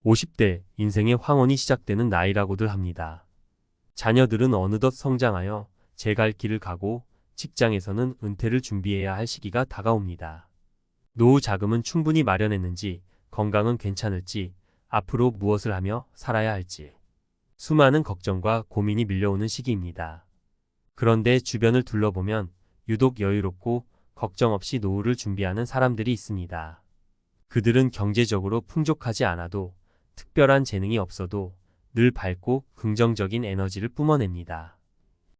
50대, 인생의 황혼이 시작되는 나이라고들 합니다. 자녀들은 어느덧 성장하여 제 갈 길을 가고 직장에서는 은퇴를 준비해야 할 시기가 다가옵니다. 노후 자금은 충분히 마련했는지, 건강은 괜찮을지, 앞으로 무엇을 하며 살아야 할지. 수많은 걱정과 고민이 밀려오는 시기입니다. 그런데 주변을 둘러보면 유독 여유롭고 걱정 없이 노후를 준비하는 사람들이 있습니다. 그들은 경제적으로 풍족하지 않아도 특별한 재능이 없어도 늘 밝고 긍정적인 에너지를 뿜어냅니다.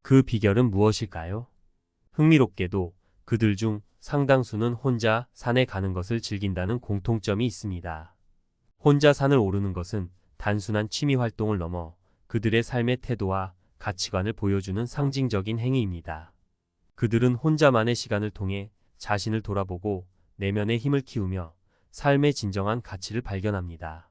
그 비결은 무엇일까요? 흥미롭게도 그들 중 상당수는 혼자 산에 가는 것을 즐긴다는 공통점이 있습니다. 혼자 산을 오르는 것은 단순한 취미 활동을 넘어 그들의 삶의 태도와 가치관을 보여주는 상징적인 행위입니다. 그들은 혼자만의 시간을 통해 자신을 돌아보고 내면의 힘을 키우며 삶의 진정한 가치를 발견합니다.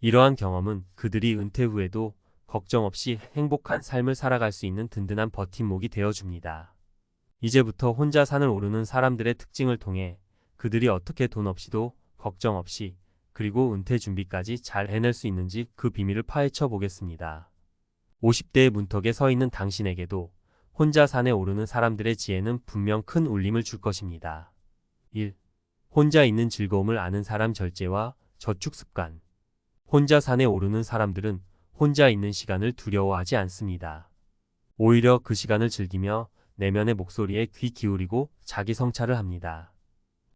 이러한 경험은 그들이 은퇴 후에도 걱정 없이 행복한 삶을 살아갈 수 있는 든든한 버팀목이 되어줍니다. 이제부터 혼자 산을 오르는 사람들의 특징을 통해 그들이 어떻게 돈 없이도 걱정 없이 그리고 은퇴 준비까지 잘 해낼 수 있는지 그 비밀을 파헤쳐 보겠습니다. 50대의 문턱에 서 있는 당신에게도 혼자 산에 오르는 사람들의 지혜는 분명 큰 울림을 줄 것입니다. 1. 혼자 있는 즐거움을 아는 사람 절제와 저축 습관. 혼자 산에 오르는 사람들은 혼자 있는 시간을 두려워하지 않습니다. 오히려 그 시간을 즐기며 내면의 목소리에 귀 기울이고 자기 성찰을 합니다.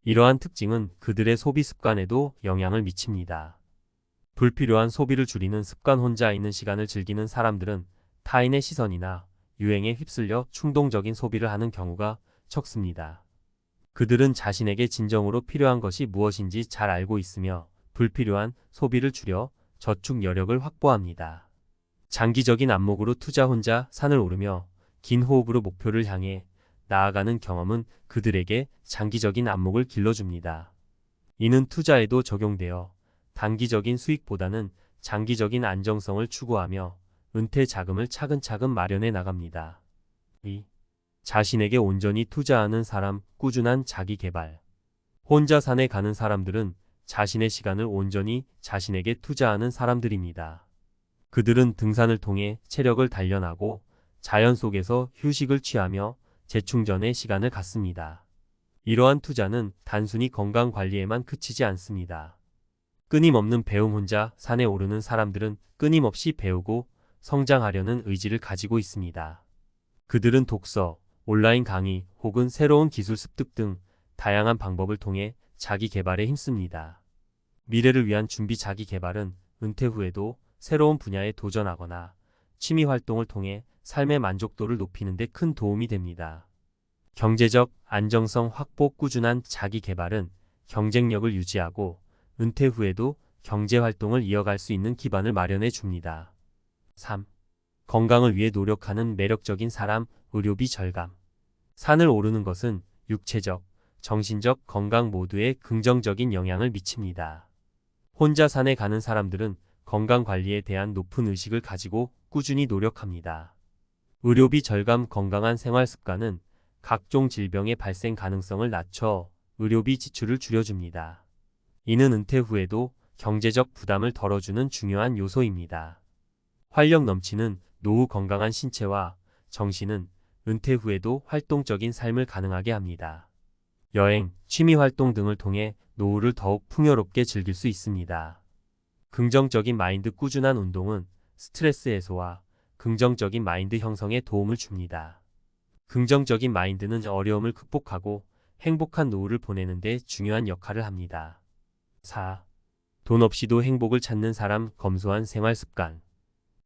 이러한 특징은 그들의 소비 습관에도 영향을 미칩니다. 불필요한 소비를 줄이는 습관. 혼자 있는 시간을 즐기는 사람들은 타인의 시선이나 유행에 휩쓸려 충동적인 소비를 하는 경우가 적습니다. 그들은 자신에게 진정으로 필요한 것이 무엇인지 잘 알고 있으며 불필요한 소비를 줄여 저축 여력을 확보합니다. 장기적인 안목으로 투자. 혼자 산을 오르며 긴 호흡으로 목표를 향해 나아가는 경험은 그들에게 장기적인 안목을 길러줍니다. 이는 투자에도 적용되어 단기적인 수익보다는 장기적인 안정성을 추구하며 은퇴 자금을 차근차근 마련해 나갑니다. 2. 자신에게 온전히 투자하는 사람. 꾸준한 자기 개발. 혼자 산에 가는 사람들은 자신의 시간을 온전히 자신에게 투자하는 사람들입니다. 그들은 등산을 통해 체력을 단련하고 자연 속에서 휴식을 취하며 재충전의 시간을 갖습니다. 이러한 투자는 단순히 건강 관리에만 그치지 않습니다. 끊임없는 배움. 혼자 산에 오르는 사람들은 끊임없이 배우고 성장하려는 의지를 가지고 있습니다. 그들은 독서, 온라인 강의 혹은 새로운 기술 습득 등 다양한 방법을 통해 자기 개발에 힘씁니다. 미래를 위한 준비. 자기 개발은 은퇴 후에도 새로운 분야에 도전하거나 취미 활동을 통해 삶의 만족도를 높이는 데 큰 도움이 됩니다. 경제적 안정성 확보. 꾸준한 자기 개발은 경쟁력을 유지하고 은퇴 후에도 경제 활동을 이어갈 수 있는 기반을 마련해 줍니다. 3. 건강을 위해 노력하는 매력적인 사람. 의료비 절감. 산을 오르는 것은 육체적, 정신적 건강 모두에 긍정적인 영향을 미칩니다. 혼자 산에 가는 사람들은 건강 관리에 대한 높은 의식을 가지고 꾸준히 노력합니다. 의료비 절감. 건강한 생활 습관은 각종 질병의 발생 가능성을 낮춰 의료비 지출을 줄여줍니다. 이는 은퇴 후에도 경제적 부담을 덜어주는 중요한 요소입니다. 활력 넘치는 노후. 건강한 신체와 정신은 은퇴 후에도 활동적인 삶을 가능하게 합니다. 여행, 취미 활동 등을 통해 노후를 더욱 풍요롭게 즐길 수 있습니다. 긍정적인 마인드. 꾸준한 운동은 스트레스 해소와 긍정적인 마인드 형성에 도움을 줍니다. 긍정적인 마인드는 어려움을 극복하고 행복한 노후를 보내는 데 중요한 역할을 합니다. 4. 돈 없이도 행복을 찾는 사람. 검소한 생활 습관.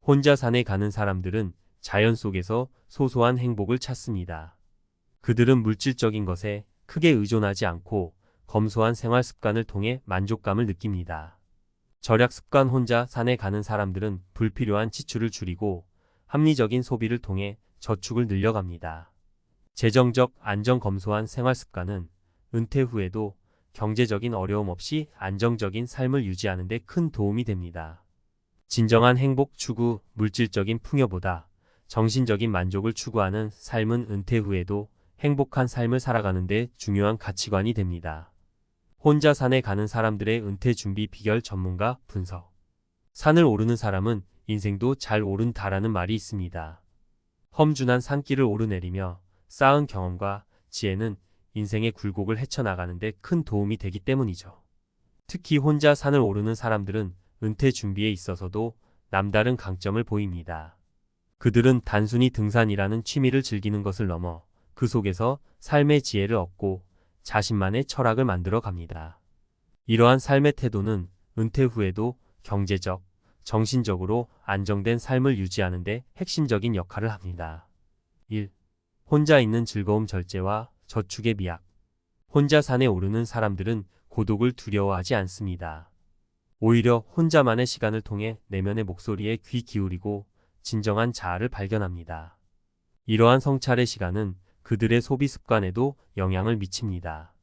혼자 산에 가는 사람들은 자연 속에서 소소한 행복을 찾습니다. 그들은 물질적인 것에 크게 의존하지 않고 검소한 생활 습관을 통해 만족감을 느낍니다. 절약 습관. 혼자 산에 가는 사람들은 불필요한 지출을 줄이고 합리적인 소비를 통해 저축을 늘려갑니다. 재정적 안정. 검소한 생활 습관은 은퇴 후에도 경제적인 어려움 없이 안정적인 삶을 유지하는 데 큰 도움이 됩니다. 진정한 행복 추구. 물질적인 풍요보다 정신적인 만족을 추구하는 삶은 은퇴 후에도 행복한 삶을 살아가는 데 중요한 가치관이 됩니다. 혼자 산에 가는 사람들의 은퇴 준비 비결. 전문가 분석. 산을 오르는 사람은 인생도 잘 오른다라는 말이 있습니다. 험준한 산길을 오르내리며 쌓은 경험과 지혜는 인생의 굴곡을 헤쳐나가는데 큰 도움이 되기 때문이죠. 특히 혼자 산을 오르는 사람들은 은퇴 준비에 있어서도 남다른 강점을 보입니다. 그들은 단순히 등산이라는 취미를 즐기는 것을 넘어 그 속에서 삶의 지혜를 얻고 자신만의 철학을 만들어 갑니다. 이러한 삶의 태도는 은퇴 후에도 경제적, 정신적으로 안정된 삶을 유지하는 데 핵심적인 역할을 합니다. 1. 혼자 있는 즐거움 절제와 저축의 미학. 혼자 산에 오르는 사람들은 고독을 두려워하지 않습니다. 오히려 혼자만의 시간을 통해 내면의 목소리에 귀 기울이고 진정한 자아를 발견합니다. 이러한 성찰의 시간은 그들의 소비 습관에도 영향을 미칩니다.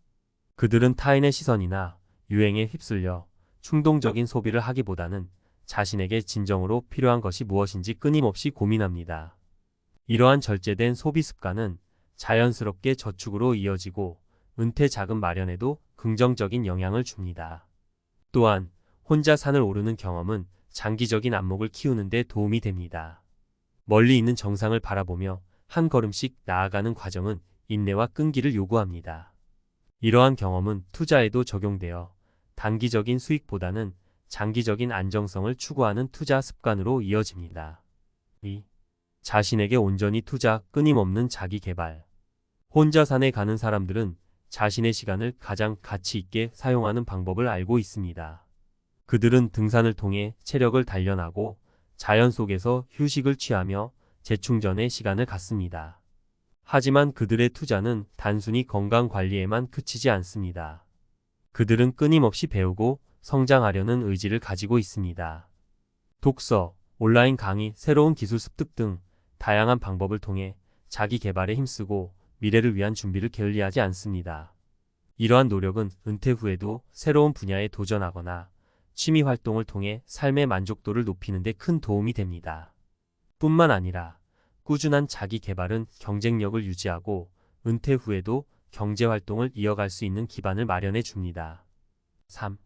그들은 타인의 시선이나 유행에 휩쓸려 충동적인 소비를 하기보다는 자신에게 진정으로 필요한 것이 무엇인지 끊임없이 고민합니다. 이러한 절제된 소비 습관은 자연스럽게 저축으로 이어지고 은퇴 자금 마련에도 긍정적인 영향을 줍니다. 또한 혼자 산을 오르는 경험은 장기적인 안목을 키우는 데 도움이 됩니다. 멀리 있는 정상을 바라보며 한 걸음씩 나아가는 과정은 인내와 끈기를 요구합니다. 이러한 경험은 투자에도 적용되어 단기적인 수익보다는 장기적인 안정성을 추구하는 투자 습관으로 이어집니다. 2. 자신에게 온전히 투자, 끊임없는 자기 개발. 혼자 산에 가는 사람들은 자신의 시간을 가장 가치 있게 사용하는 방법을 알고 있습니다. 그들은 등산을 통해 체력을 단련하고 자연 속에서 휴식을 취하며 재충전의 시간을 갖습니다. 하지만 그들의 투자는 단순히 건강 관리에만 그치지 않습니다. 그들은 끊임없이 배우고 성장하려는 의지를 가지고 있습니다. 독서, 온라인 강의, 새로운 기술 습득 등 다양한 방법을 통해 자기 개발에 힘쓰고 미래를 위한 준비를 게을리하지 않습니다. 이러한 노력은 은퇴 후에도 새로운 분야에 도전하거나 취미 활동을 통해 삶의 만족도를 높이는 데 큰 도움이 됩니다. 뿐만 아니라 꾸준한 자기 개발은 경쟁력을 유지하고 은퇴 후에도 경제 활동을 이어갈 수 있는 기반을 마련해 줍니다. 3.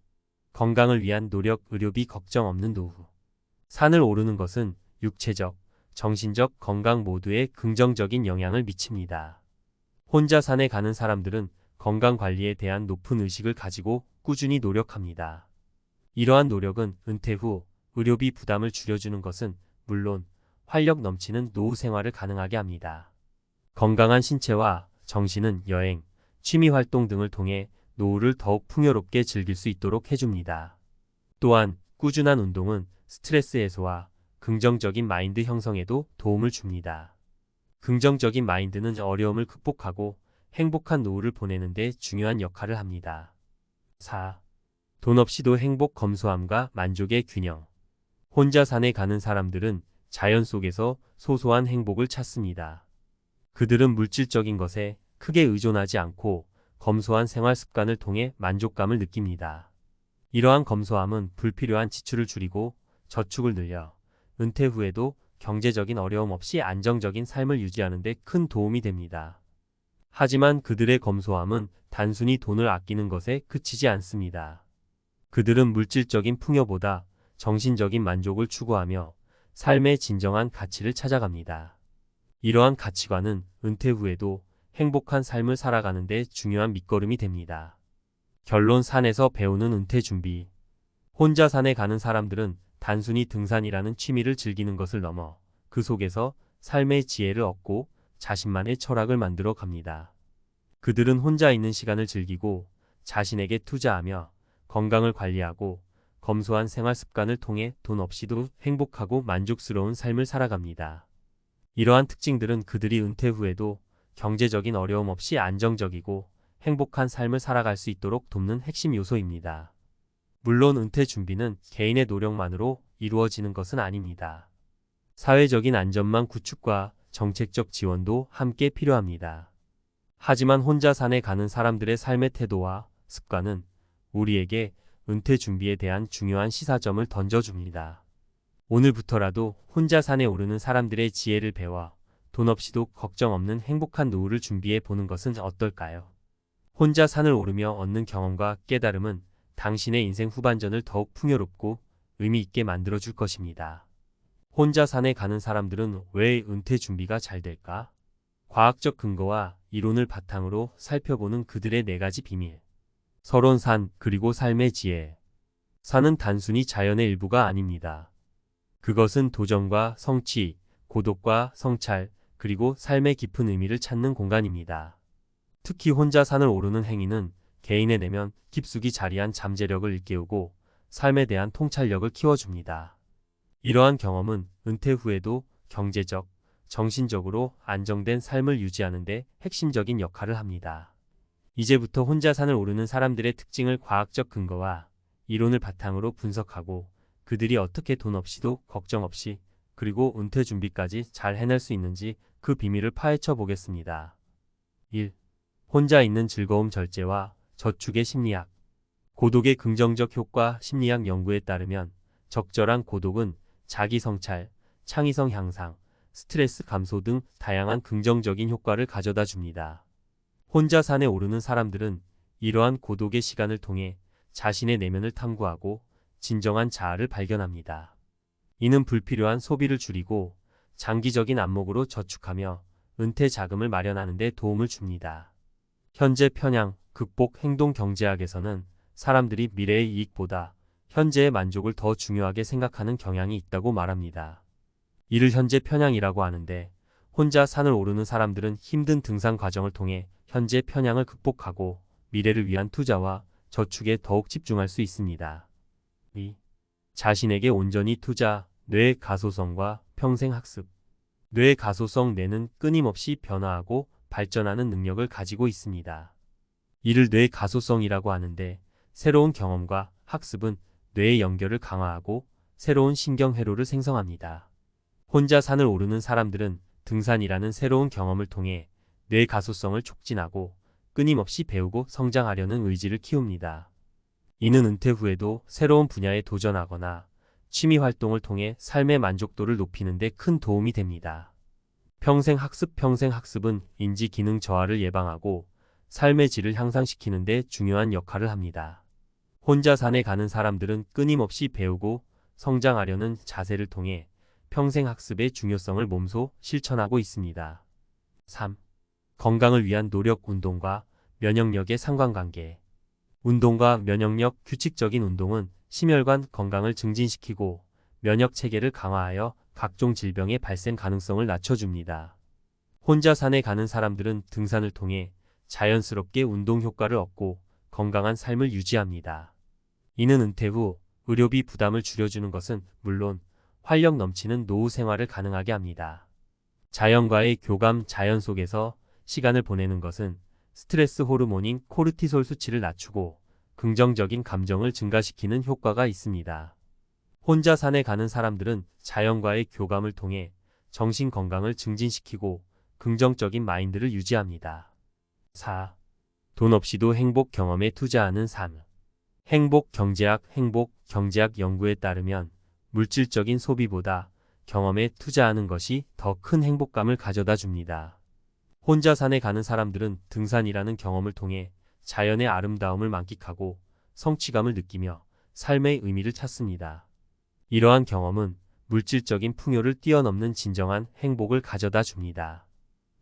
건강을 위한 노력, 의료비 걱정 없는 노후. 산을 오르는 것은 육체적, 정신적 건강 모두에 긍정적인 영향을 미칩니다. 혼자 산에 가는 사람들은 건강 관리에 대한 높은 의식을 가지고 꾸준히 노력합니다. 이러한 노력은 은퇴 후 의료비 부담을 줄여주는 것은 물론 활력 넘치는 노후 생활을 가능하게 합니다. 건강한 신체와 정신은 여행, 취미 활동 등을 통해 노후를 더욱 풍요롭게 즐길 수 있도록 해줍니다. 또한 꾸준한 운동은 스트레스 해소와 긍정적인 마인드 형성에도 도움을 줍니다. 긍정적인 마인드는 어려움을 극복하고 행복한 노후를 보내는 데 중요한 역할을 합니다. 4. 돈 없이도 행복, 검소함과 만족의 균형. 혼자 산에 가는 사람들은 자연 속에서 소소한 행복을 찾습니다. 그들은 물질적인 것에 크게 의존하지 않고 검소한 생활 습관을 통해 만족감을 느낍니다. 이러한 검소함은 불필요한 지출을 줄이고 저축을 늘려 은퇴 후에도 경제적인 어려움 없이 안정적인 삶을 유지하는 데 큰 도움이 됩니다. 하지만 그들의 검소함은 단순히 돈을 아끼는 것에 그치지 않습니다. 그들은 물질적인 풍요보다 정신적인 만족을 추구하며 삶의 진정한 가치를 찾아갑니다. 이러한 가치관은 은퇴 후에도 행복한 삶을 살아가는 데 중요한 밑거름이 됩니다. 결론, 산에서 배우는 은퇴 준비. 혼자 산에 가는 사람들은 단순히 등산이라는 취미를 즐기는 것을 넘어 그 속에서 삶의 지혜를 얻고 자신만의 철학을 만들어 갑니다. 그들은 혼자 있는 시간을 즐기고 자신에게 투자하며 건강을 관리하고 검소한 생활 습관을 통해 돈 없이도 행복하고 만족스러운 삶을 살아갑니다. 이러한 특징들은 그들이 은퇴 후에도 경제적인 어려움 없이 안정적이고 행복한 삶을 살아갈 수 있도록 돕는 핵심 요소입니다. 물론 은퇴 준비는 개인의 노력만으로 이루어지는 것은 아닙니다. 사회적인 안전망 구축과 정책적 지원도 함께 필요합니다. 하지만 혼자 산에 가는 사람들의 삶의 태도와 습관은 우리에게 은퇴 준비에 대한 중요한 시사점을 던져줍니다. 오늘부터라도 혼자 산에 오르는 사람들의 지혜를 배워 돈 없이도 걱정 없는 행복한 노후를 준비해 보는 것은 어떨까요? 혼자 산을 오르며 얻는 경험과 깨달음은 당신의 인생 후반전을 더욱 풍요롭고 의미 있게 만들어줄 것입니다. 혼자 산에 가는 사람들은 왜 은퇴 준비가 잘 될까? 과학적 근거와 이론을 바탕으로 살펴보는 그들의 4가지 비밀. 서론 산, 그리고 삶의 지혜. 산은 단순히 자연의 일부가 아닙니다. 그것은 도전과 성취, 고독과 성찰, 그리고 삶의 깊은 의미를 찾는 공간입니다. 특히 혼자 산을 오르는 행위는 개인의 내면 깊숙이 자리한 잠재력을 일깨우고 삶에 대한 통찰력을 키워줍니다. 이러한 경험은 은퇴 후에도 경제적, 정신적으로 안정된 삶을 유지하는 데 핵심적인 역할을 합니다. 이제부터 혼자 산을 오르는 사람들의 특징을 과학적 근거와 이론을 바탕으로 분석하고 그들이 어떻게 돈 없이도 걱정 없이 그리고 은퇴 준비까지 잘 해낼 수 있는지 그 비밀을 파헤쳐 보겠습니다. 1. 혼자 있는 즐거움 절제와 저축의 심리학. 고독의 긍정적 효과. 심리학 연구에 따르면 적절한 고독은 자기 성찰, 창의성 향상, 스트레스 감소 등 다양한 긍정적인 효과를 가져다 줍니다. 혼자 산에 오르는 사람들은 이러한 고독의 시간을 통해 자신의 내면을 탐구하고 진정한 자아를 발견합니다. 이는 불필요한 소비를 줄이고 장기적인 안목으로 저축하며 은퇴 자금을 마련하는 데 도움을 줍니다. 현재 편향, 극복 행동 경제학에서는 사람들이 미래의 이익보다 현재의 만족을 더 중요하게 생각하는 경향이 있다고 말합니다. 이를 현재 편향이라고 하는데 혼자 산을 오르는 사람들은 힘든 등산 과정을 통해 현재 편향을 극복하고 미래를 위한 투자와 저축에 더욱 집중할 수 있습니다. 2. 자신에게 온전히 투자, 뇌의 가소성과 평생 학습. 뇌의 가소성. 뇌는 끊임없이 변화하고 발전하는 능력을 가지고 있습니다. 이를 뇌의 가소성이라고 하는데 새로운 경험과 학습은 뇌의 연결을 강화하고 새로운 신경 회로를 생성합니다. 혼자 산을 오르는 사람들은 등산이라는 새로운 경험을 통해 뇌의 가소성을 촉진하고 끊임없이 배우고 성장하려는 의지를 키웁니다. 이는 은퇴 후에도 새로운 분야에 도전하거나 취미 활동을 통해 삶의 만족도를 높이는 데 큰 도움이 됩니다. 평생 학습. 평생 학습은 인지 기능 저하를 예방하고 삶의 질을 향상시키는 데 중요한 역할을 합니다. 혼자 산에 가는 사람들은 끊임없이 배우고 성장하려는 자세를 통해 평생 학습의 중요성을 몸소 실천하고 있습니다. 3. 건강을 위한 노력. 운동과 면역력의 상관관계. 운동과 면역력. 규칙적인 운동은 심혈관 건강을 증진시키고 면역 체계를 강화하여 각종 질병의 발생 가능성을 낮춰줍니다. 혼자 산에 가는 사람들은 등산을 통해 자연스럽게 운동 효과를 얻고 건강한 삶을 유지합니다. 이는 은퇴 후 의료비 부담을 줄여주는 것은 물론 활력 넘치는 노후 생활을 가능하게 합니다. 자연과의 교감. 자연 속에서 시간을 보내는 것은 스트레스 호르몬인 코르티솔 수치를 낮추고 긍정적인 감정을 증가시키는 효과가 있습니다. 혼자 산에 가는 사람들은 자연과의 교감을 통해 정신 건강을 증진시키고 긍정적인 마인드를 유지합니다. 4. 돈 없이도 행복 경험에 투자하는 삶. 행복 경제학 연구에 따르면 물질적인 소비보다 경험에 투자하는 것이 더 큰 행복감을 가져다 줍니다. 혼자 산에 가는 사람들은 등산이라는 경험을 통해 자연의 아름다움을 만끽하고 성취감을 느끼며 삶의 의미를 찾습니다. 이러한 경험은 물질적인 풍요를 뛰어넘는 진정한 행복을 가져다 줍니다.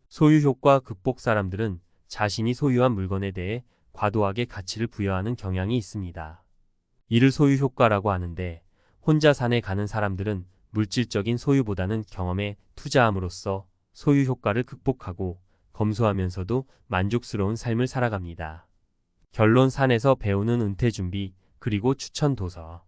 소유효과. 극복. 사람들은 자신이 소유한 물건에 대해 과도하게 가치를 부여하는 경향이 있습니다. 이를 소유효과라고 하는데 혼자 산에 가는 사람들은 물질적인 소유보다는 경험에 투자함으로써 소유효과를 극복하고 검소하면서도 만족스러운 삶을 살아갑니다. 결론. 산에서 배우는 은퇴 준비. 그리고 추천 도서.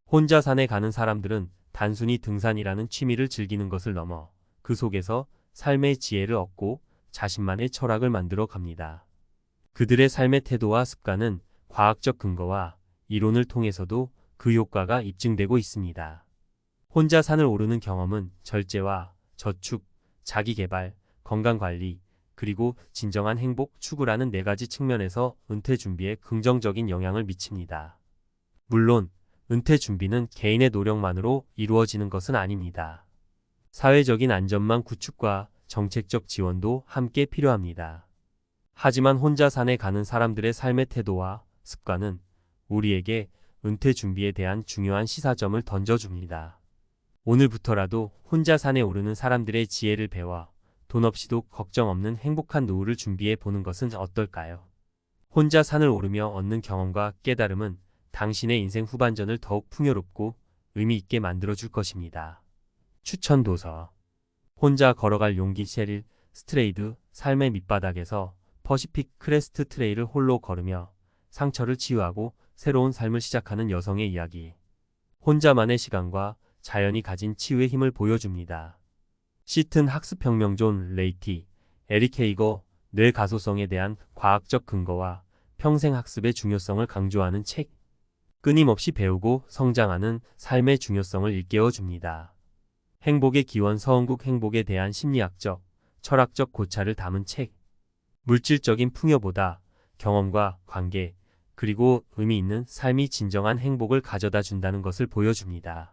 혼자 산에 가는 사람들은 단순히 등산이라는 취미를 즐기는 것을 넘어 그 속에서 삶의 지혜를 얻고 자신만의 철학을 만들어 갑니다. 그들의 삶의 태도와 습관은 과학적 근거와 이론을 통해서도 그 효과가 입증되고 있습니다. 혼자 산을 오르는 경험은 절제와 저축, 자기개발, 건강관리, 그리고 진정한 행복 추구라는 4가지 측면에서 은퇴 준비에 긍정적인 영향을 미칩니다. 물론 은퇴 준비는 개인의 노력만으로 이루어지는 것은 아닙니다. 사회적인 안전망 구축과 정책적 지원도 함께 필요합니다. 하지만 혼자 산에 가는 사람들의 삶의 태도와 습관은 우리에게 은퇴 준비에 대한 중요한 시사점을 던져줍니다. 오늘부터라도 혼자 산에 오르는 사람들의 지혜를 배워 돈 없이도 걱정 없는 행복한 노후를 준비해 보는 것은 어떨까요? 혼자 산을 오르며 얻는 경험과 깨달음은 당신의 인생 후반전을 더욱 풍요롭고 의미 있게 만들어줄 것입니다. 추천 도서. 혼자 걸어갈 용기 셰릴 스트레이드 삶의 밑바닥에서 퍼시픽 크레스트 트레일을 홀로 걸으며 상처를 치유하고 새로운 삶을 시작하는 여성의 이야기. 혼자만의 시간과 자연이 가진 치유의 힘을 보여줍니다. 시튼 학습혁명 존 레이티, 에릭 헤이거, 뇌 가소성에 대한 과학적 근거와 평생 학습의 중요성을 강조하는 책. 끊임없이 배우고 성장하는 삶의 중요성을 일깨워줍니다. 행복의 기원 서은국 행복에 대한 심리학적, 철학적 고찰을 담은 책. 물질적인 풍요보다 경험과 관계, 그리고 의미 있는 삶이 진정한 행복을 가져다 준다는 것을 보여줍니다.